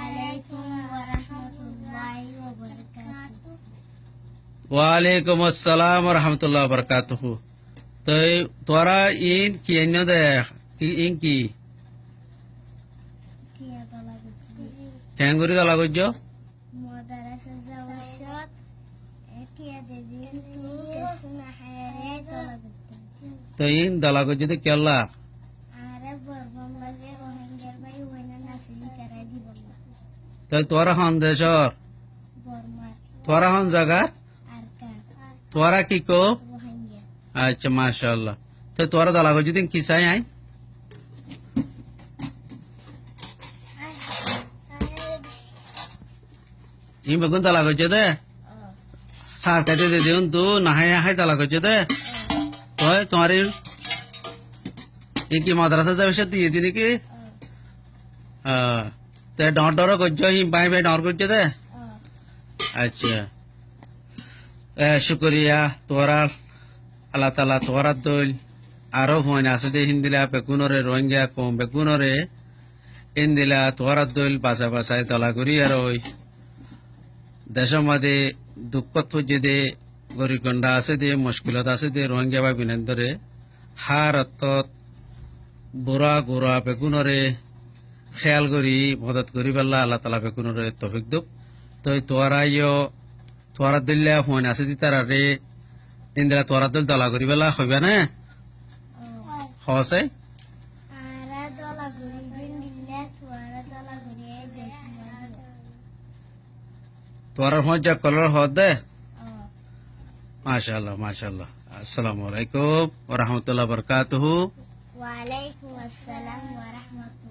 আলাইকুম ওয়া রাহমাতুল্লাহি ওয়া বারাকাতুহু। ওয়ালাইকুম আসসালাম ওয়া রাহমাতুল্লাহি ওয়া বারাকাতুহু। তো তোরা ইন কি এন্য দে ইন কি কিয়া দলা গুজি ঠ্যাঙ্গুরি দলা গজ্জ মাদ্রাসা জাওয়াশাত কিয়া দেদিন তু কেসনা হায়ারে দলা গুজি তো ইন দলা গজ্জ দে কেল্লা আরে বরবম লাগে রোহিঙ্গার ভাই ওইনা নাসিলি করাই দিবম তো তোরা হন দেশর বর্মার তোরা হন জায়গা আরকান তোরা কি কো রোহিঙ্গা আচ্ছা মাশাআল্লাহ। তো তোরা দলা গজ্জ দিন কি চাই আই ইন বেগুন দলা গজ্জ দে সাত কাটে দে দিন তু নাহাই হাই দলা গজ্জ দে তো তোমার কি মাদ্রাসা যাবে সে দিয়ে দিনি কি তে ডর ডর গজ্জ হি বাই বাই ডর গজ্জ দে আচ্ছা শুক্রিয়া তোরা আল্লাহ তালা তোরা দল আরো হইন আছে দে হিন্দিলা বেগুনরে রোহিঙ্গা কম বেগুনরে ইন্দিলা তোরা দল বাসা বাসায় তলা করি আর ওই দেশের মধ্যে দুঃখত ফুজে দে গরিবগন্ডা আছে দে মুশকিলত আছে দে রোহিঙ্গা বা বিনেন্দরে হার অত্তত বুড়া গুড়া বেগুনরে খেয়াল করি মদত করি পেলা আল্লাহ তালা বেগুনরে তফিক দুপ তো তোরা তোরা দিল্লা হইন আছে দি তারা রে ইন্দিরা তোরা দল দলা করি পেলা হইবা না হসে আরা দলা গুজি দিন দিলে তোরা দলা গুজি এই দেশ তোরা মজা কলর হদ দে মাশাআল্লাহ মাশাআল্লাহ। আসসালামু আলাইকুম ওয়া রাহমাতুল্লাহি ওয়া বারাকাতুহু। ওয়া আলাইকুম আসসালাম ওয়া রাহমাতুল্লাহি